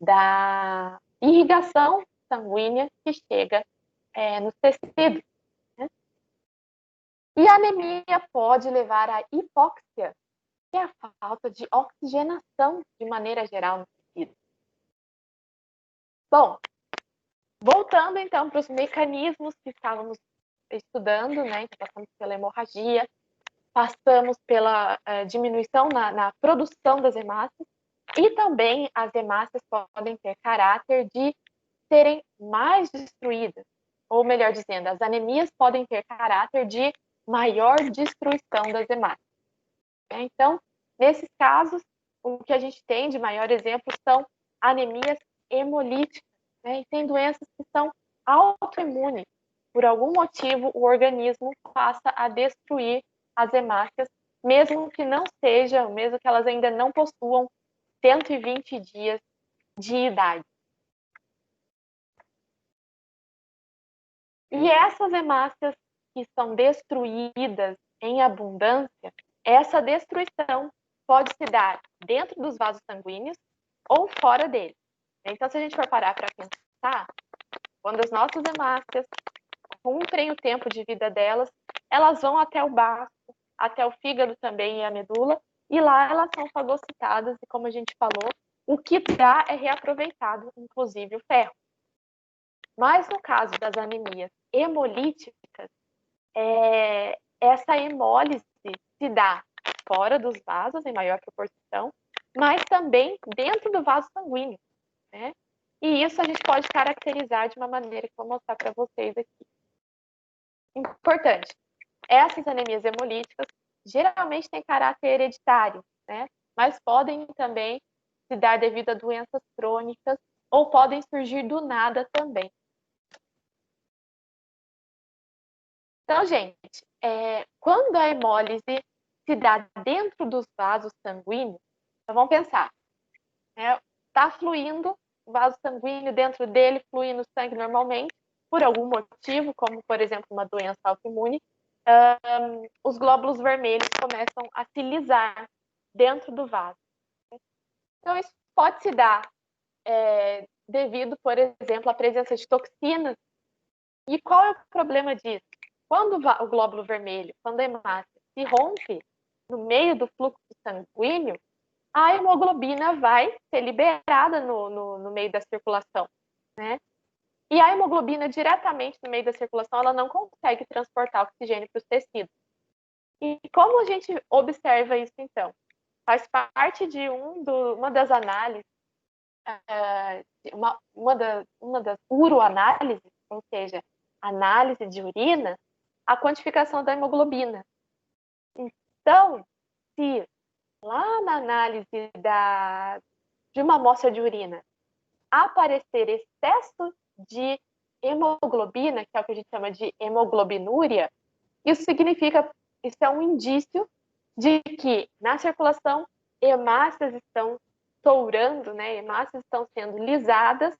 da irrigação sanguínea que chega nos tecidos. Né? E a anemia pode levar à hipóxia, que é a falta de oxigenação de maneira geral no tecido. Bom, voltando então para os mecanismos que estávamos estudando, né? Então, passamos pela hemorragia, passamos pela diminuição na produção das hemácias, e também as hemácias podem ter caráter de serem mais destruídas, ou melhor dizendo, as anemias podem ter caráter de maior destruição das hemácias. Então, nesses casos, o que a gente tem de maior exemplo são anemias hemolíticas, né? E tem doenças que são autoimunes. Por algum motivo, o organismo passa a destruir as hemácias, mesmo que não sejam, mesmo que elas ainda não possuam 120 dias de idade. E essas hemácias que são destruídas em abundância, essa destruição pode se dar dentro dos vasos sanguíneos ou fora deles. Então, se a gente for parar para pensar, quando as nossas hemácias cumprem o tempo de vida delas, elas vão até o baço, até o fígado também e a medula, e lá elas são fagocitadas, e como a gente falou, o que dá é reaproveitado, inclusive o ferro. Mas no caso das anemias hemolíticas, essa hemólise se dá fora dos vasos, em maior proporção, mas também dentro do vaso sanguíneo, né? E isso a gente pode caracterizar de uma maneira que eu vou mostrar para vocês aqui. Importante, essas anemias hemolíticas geralmente têm caráter hereditário, né? Mas podem também se dar devido a doenças crônicas ou podem surgir do nada também. Então, gente, quando a hemólise se dá dentro dos vasos sanguíneos, então vamos pensar, né? Tá fluindo o vaso sanguíneo, dentro dele fluindo sangue normalmente, por algum motivo, como, por exemplo, uma doença autoimune, os glóbulos vermelhos começam a se lisar dentro do vaso. Então, isso pode se dar devido, por exemplo, à presença de toxinas. E qual é o problema disso? Quando o glóbulo vermelho, quando a hemácia se rompe no meio do fluxo sanguíneo, a hemoglobina vai ser liberada no meio da circulação, né? E a hemoglobina, diretamente no meio da circulação, ela não consegue transportar oxigênio para os tecidos. E como a gente observa isso, então? Faz parte de uma das análises, uma das uroanálises, ou seja, análise de urina, a quantificação da hemoglobina. Então, se lá na análise de uma amostra de urina aparecer excesso de hemoglobina, que é o que a gente chama de hemoglobinúria, isso é um indício de que na circulação hemácias estão tourando, né? Hemácias estão sendo lisadas,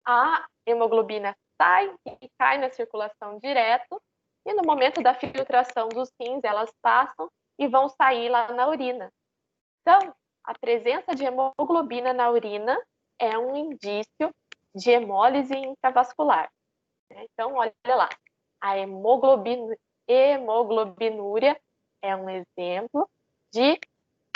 a hemoglobina sai e cai na circulação direto, e no momento da filtração dos rins, elas passam e vão sair lá na urina. Então, a presença de hemoglobina na urina é um indício de hemólise intravascular. Então, olha lá, a hemoglobinúria é um exemplo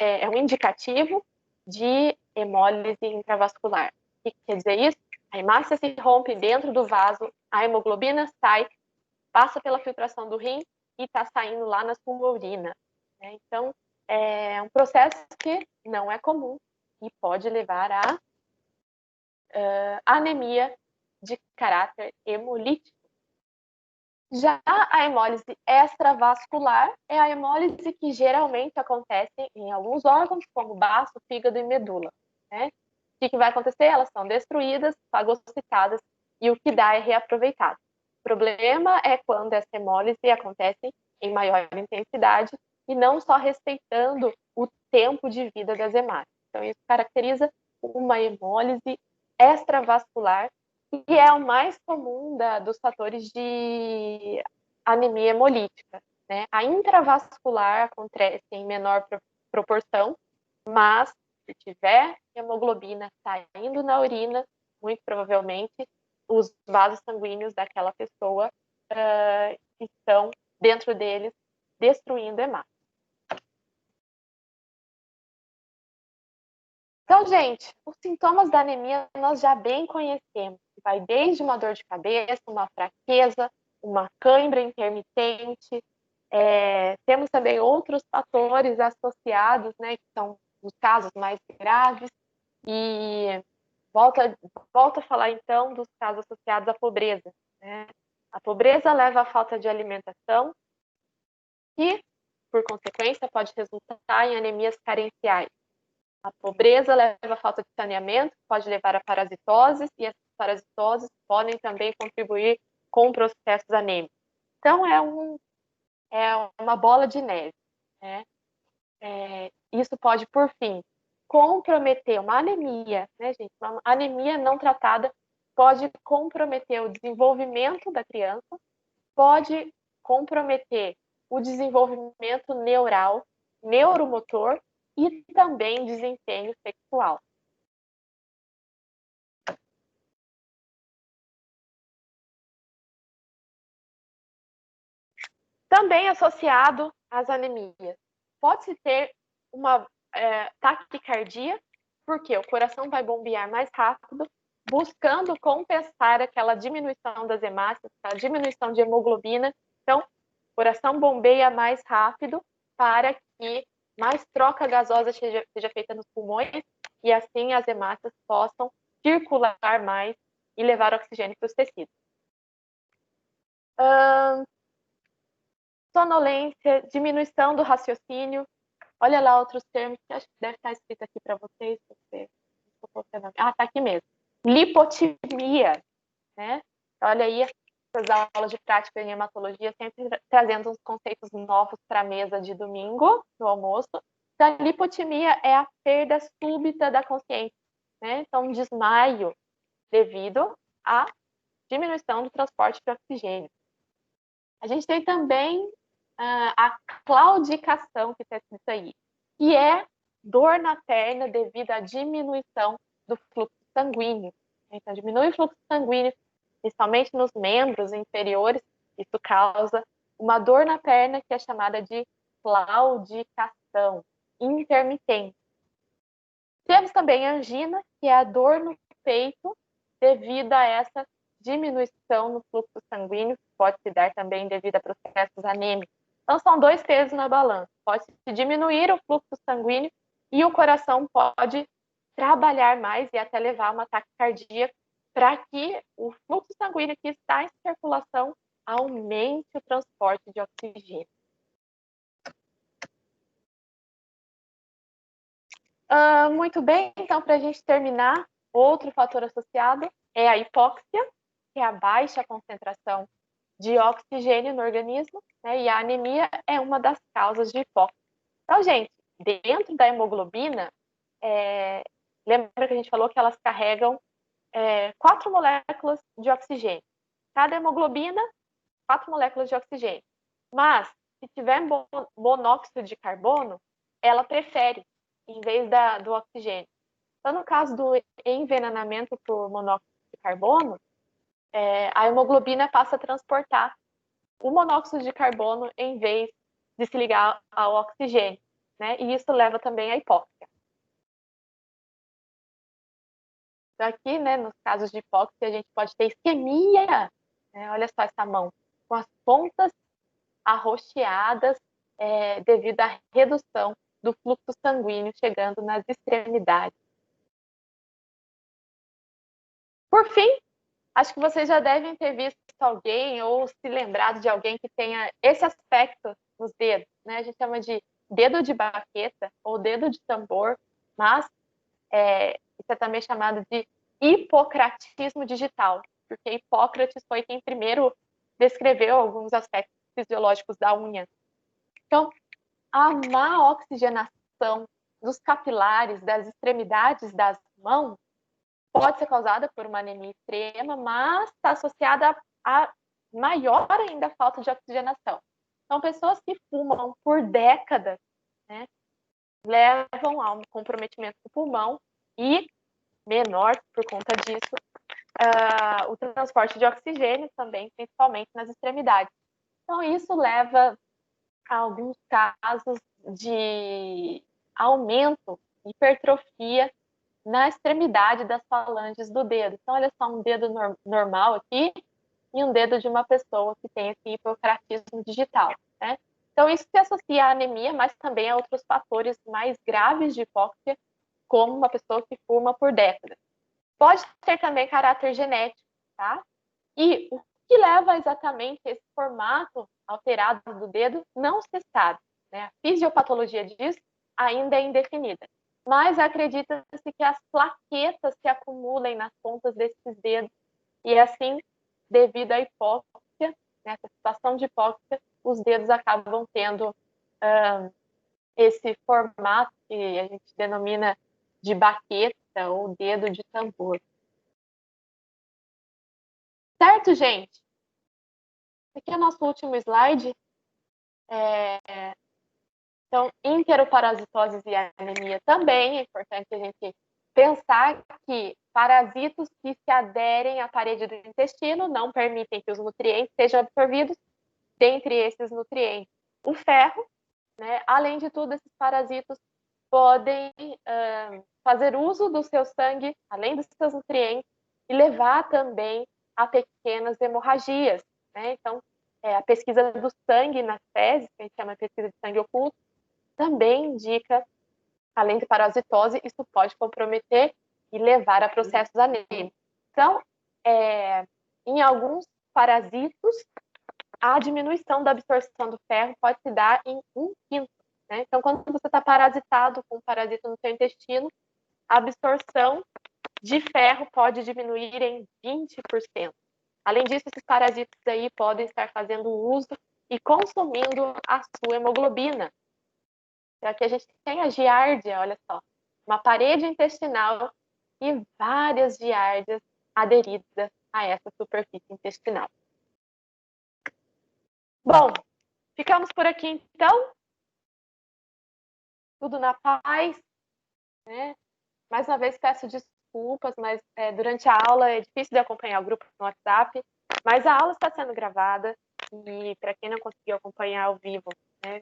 é um indicativo de hemólise intravascular. O que quer dizer isso? A hemácia se rompe dentro do vaso, a hemoglobina sai, passa pela filtração do rim e está saindo lá na sua urina. Então, é um processo que não é comum e pode levar a anemia de caráter hemolítico. Já a hemólise extravascular é a hemólise que geralmente acontece em alguns órgãos, como baço, fígado e medula. Né? O que vai acontecer? Elas são destruídas, fagocitadas, e o que dá é reaproveitado. O problema é quando essa hemólise acontece em maior intensidade e não só respeitando o tempo de vida das hemácias. Então, isso caracteriza uma hemólise extravascular, que é o mais comum dos fatores de anemia hemolítica. Né? A intravascular acontece em menor proporção, mas se tiver hemoglobina saindo na urina, muito provavelmente os vasos sanguíneos daquela pessoa estão dentro deles destruindo hemácia. Então, gente, os sintomas da anemia nós já bem conhecemos. Vai desde uma dor de cabeça, uma fraqueza, uma cãibra intermitente. Temos também outros fatores associados, né, que são os casos mais graves. E volta a falar, então, dos casos associados à pobreza. Né? A pobreza leva à falta de alimentação e, por consequência, pode resultar em anemias carenciais. A pobreza leva à falta de saneamento, pode levar a parasitoses, e essas parasitoses podem também contribuir com processos anêmicos. Então, é uma bola de neve. Né? Isso pode, por fim, comprometer uma anemia, né, gente? Uma anemia não tratada pode comprometer o desenvolvimento da criança, pode comprometer o desenvolvimento neural, neuromotor e também desempenho sexual. Também associado às anemias, pode-se ter uma taquicardia, porque o coração vai bombear mais rápido, buscando compensar aquela diminuição das hemácias, a diminuição de hemoglobina. Então, o coração bombeia mais rápido para que mais troca gasosa seja feita nos pulmões e assim as hemácias possam circular mais e levar oxigênio para os tecidos. sonolência, diminuição do raciocínio. Olha lá outros termos que acho que deve estar escrito aqui para vocês. Tá aqui mesmo. Lipotimia, né? Olha aí essas aulas de prática em hematologia, sempre trazendo uns conceitos novos para a mesa de domingo, no almoço. Então, a lipotimia é a perda súbita da consciência, né? Então, um desmaio devido à diminuição do transporte de oxigênio. A gente tem também a claudicação, que está escrito aí, que é dor na perna devido à diminuição do fluxo sanguíneo. Então, diminui o fluxo sanguíneo, principalmente nos membros inferiores, isso causa uma dor na perna que é chamada de claudicação intermitente. Temos também a angina, que é a dor no peito devido a essa diminuição no fluxo sanguíneo, que pode se dar também devido a processos anêmicos. Então, são dois pesos na balança. Pode se diminuir o fluxo sanguíneo e o coração pode trabalhar mais e até levar a um ataque cardíaco para que o fluxo sanguíneo que está em circulação aumente o transporte de oxigênio. Muito bem, então, para a gente terminar, outro fator associado é a hipóxia, que é a baixa concentração de oxigênio no organismo, né? E a anemia é uma das causas de hipóxia. Então, gente, dentro da hemoglobina, lembra que a gente falou que elas carregam 4 moléculas de oxigênio. Cada hemoglobina, 4 moléculas de oxigênio. Mas, se tiver monóxido de carbono, ela prefere em vez do oxigênio. Então, no caso do envenenamento por monóxido de carbono, a hemoglobina passa a transportar o monóxido de carbono em vez de se ligar ao oxigênio, né? E isso leva também à hipóxia. Então, aqui, né, nos casos de hipóxia, a gente pode ter isquemia, né? Olha só essa mão, com as pontas arroxeadas devido à redução do fluxo sanguíneo chegando nas extremidades. Por fim, acho que vocês já devem ter visto alguém ou se lembrado de alguém que tenha esse aspecto nos dedos, né? A gente chama de dedo de baqueta ou dedo de tambor, mas isso é também chamado de hipocratismo digital, porque Hipócrates foi quem primeiro descreveu alguns aspectos fisiológicos da unha. Então, a má oxigenação dos capilares das extremidades das mãos pode ser causada por uma anemia extrema, mas está associada a maior ainda falta de oxigenação. Então, pessoas que fumam por décadas, né, levam a um comprometimento do pulmão e menor por conta disso o transporte de oxigênio também, principalmente nas extremidades. Então, isso leva a alguns casos de aumento, hipertrofia na extremidade das falanges do dedo. Então, olha só, um dedo normal aqui e um dedo de uma pessoa que tem esse hipocratismo digital, né? Então, isso se associa à anemia, mas também a outros fatores mais graves de hipóxia, como uma pessoa que fuma por décadas. Pode ter também caráter genético, tá? E o que leva exatamente a esse formato alterado do dedo não se sabe, né? A fisiopatologia disso ainda é indefinida. Mas acredita-se que as plaquetas se acumulem nas pontas desses dedos e assim, devido à hipóxia, nessa situação de hipóxia, os dedos acabam tendo esse formato que a gente denomina de baqueta ou dedo de tambor. Certo, gente? Aqui é o nosso último slide. Então, enteroparasitose e anemia também. É importante a gente pensar que parasitos que se aderem à parede do intestino não permitem que os nutrientes sejam absorvidos. Dentre esses nutrientes, o ferro, né? Além de tudo, esses parasitos podem fazer uso do seu sangue, além dos seus nutrientes, e levar também a pequenas hemorragias, né? Então, a pesquisa do sangue nas fezes, que a gente chama de pesquisa de sangue oculto, também indica, além de parasitose, isso pode comprometer e levar a processos anêmicos. Então, em alguns parasitos, a diminuição da absorção do ferro pode se dar em 1/5. Né? Então, quando você está parasitado com um parasita no seu intestino, a absorção de ferro pode diminuir em 20%. Além disso, esses parasitas aí podem estar fazendo uso e consumindo a sua hemoglobina. Aqui a gente tem a giardia, olha só, uma parede intestinal e várias giardias aderidas a essa superfície intestinal. Bom, ficamos por aqui então. Tudo na paz, né? Mais uma vez peço desculpas, mas durante a aula é difícil de acompanhar o grupo no WhatsApp, mas a aula está sendo gravada e para quem não conseguiu acompanhar ao vivo, né,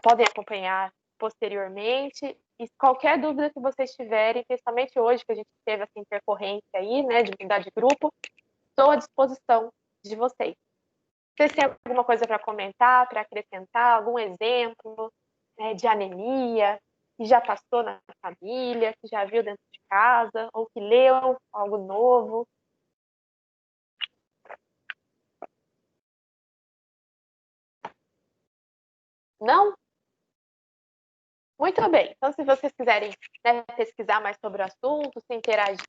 podem acompanhar posteriormente. E qualquer dúvida que vocês tiverem, principalmente hoje que a gente teve essa intercorrência aí, né, de mudar de grupo, estou à disposição de vocês. Vocês têm alguma coisa para comentar, para acrescentar, algum exemplo, né, de anemia, que já passou na família, que já viu dentro de casa, ou que leu algo novo? Não? Muito bem. Então, se vocês quiserem, né, pesquisar mais sobre o assunto, se interagir,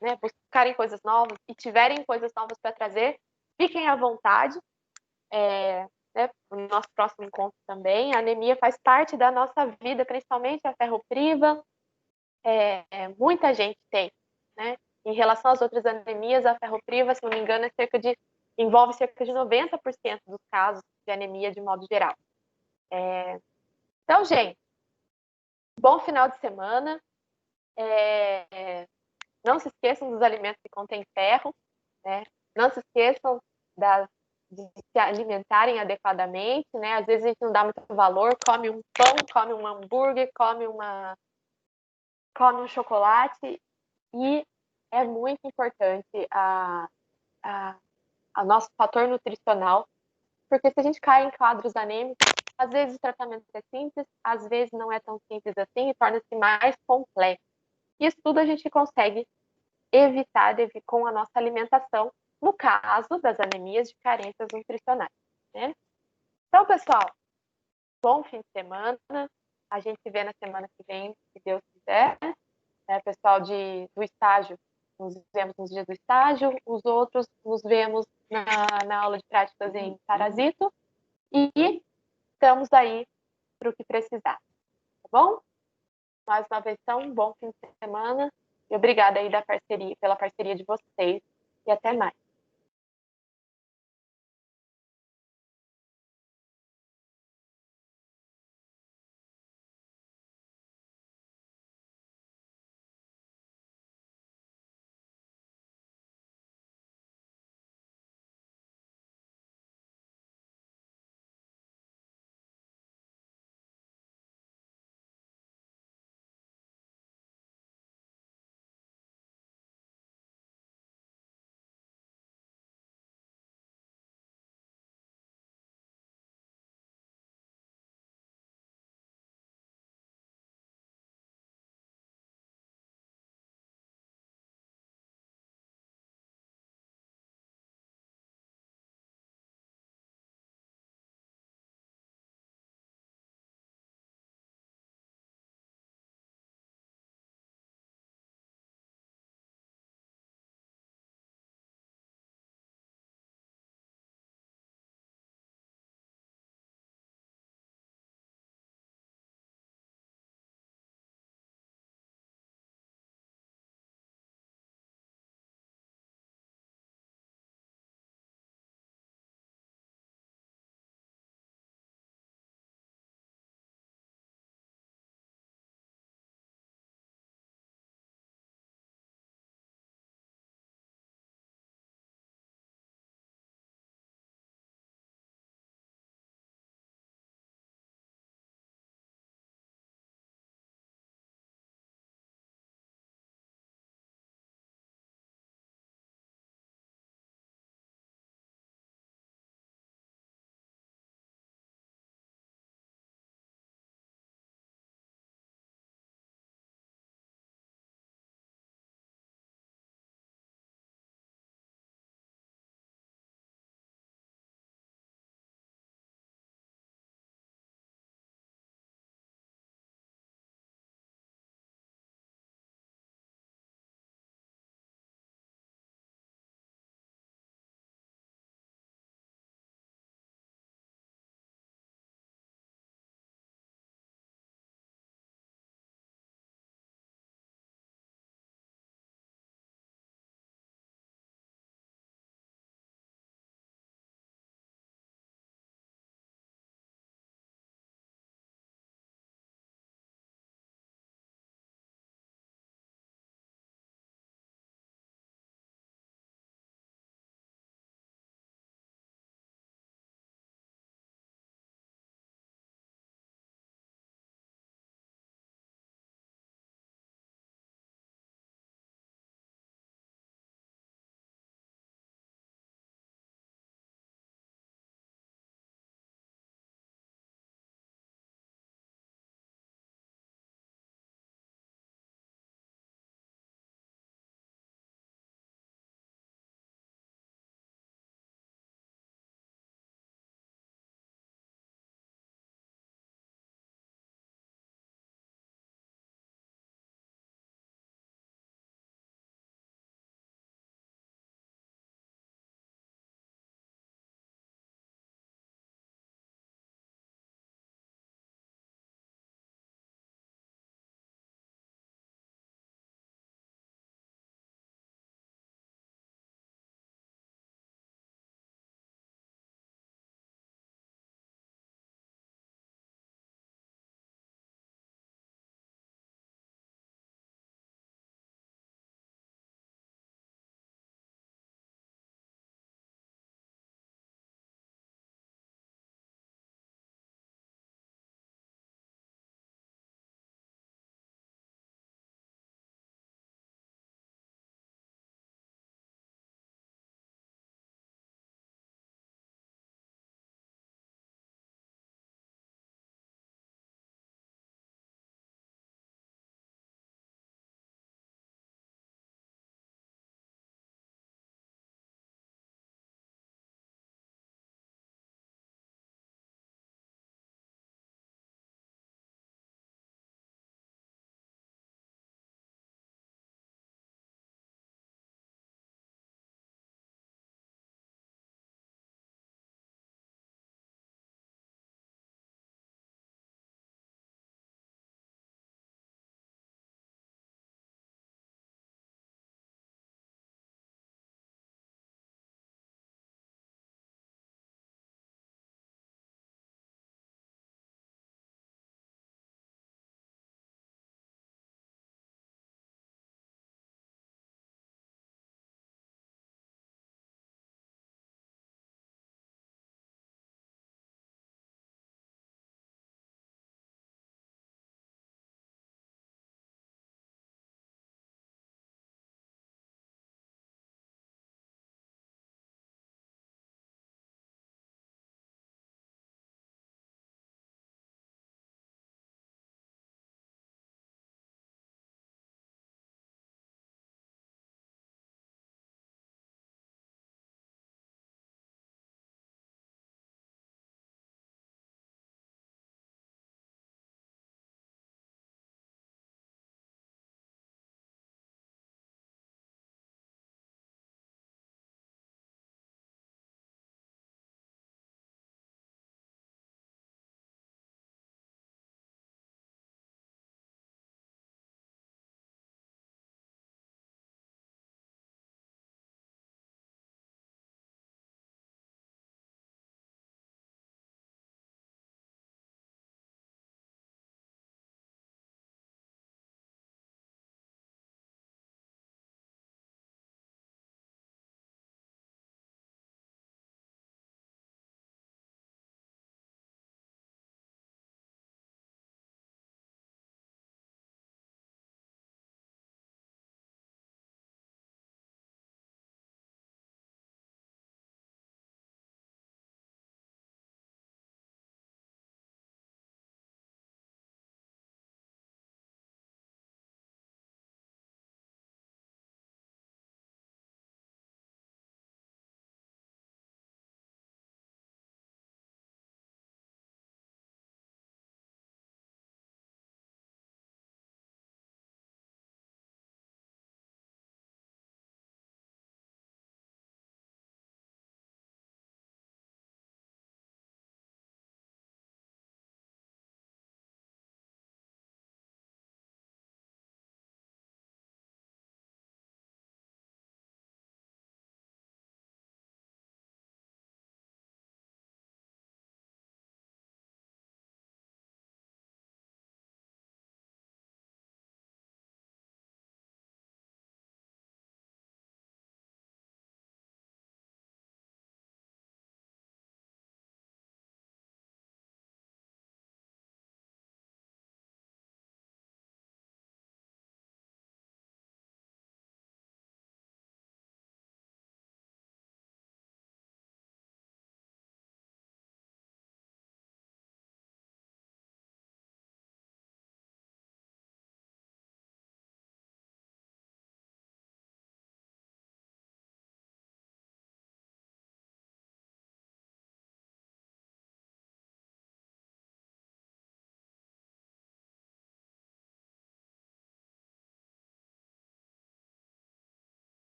né, buscarem coisas novas e tiverem coisas novas para trazer, fiquem à vontade. Né, no nosso próximo encontro também. A anemia faz parte da nossa vida, principalmente a ferropriva. Muita gente tem, né? Em relação às outras anemias, a ferropriva, se não me engano, envolve cerca de 90% dos casos de anemia de modo geral. Então, gente, bom final de semana. Não se esqueçam dos alimentos que contêm ferro, né? Não se esqueçam de se alimentarem adequadamente, né? Às vezes a gente não dá muito valor, come um pão, come um hambúrguer, come um chocolate, e é muito importante a nosso fator nutricional, porque se a gente cai em quadros anêmicos, às vezes o tratamento é simples, às vezes não é tão simples assim e torna-se mais complexo. Isso tudo a gente consegue evitar com a nossa alimentação, no caso das anemias de carências nutricionais, né? Então, pessoal, bom fim de semana. A gente se vê na semana que vem, se Deus quiser. Pessoal do estágio, nos vemos nos dias do estágio. Os outros nos vemos na aula de práticas em parasito. E estamos aí para o que precisar, tá bom? Mais uma vez, então, bom fim de semana. E obrigada aí pela parceria de vocês. E até mais.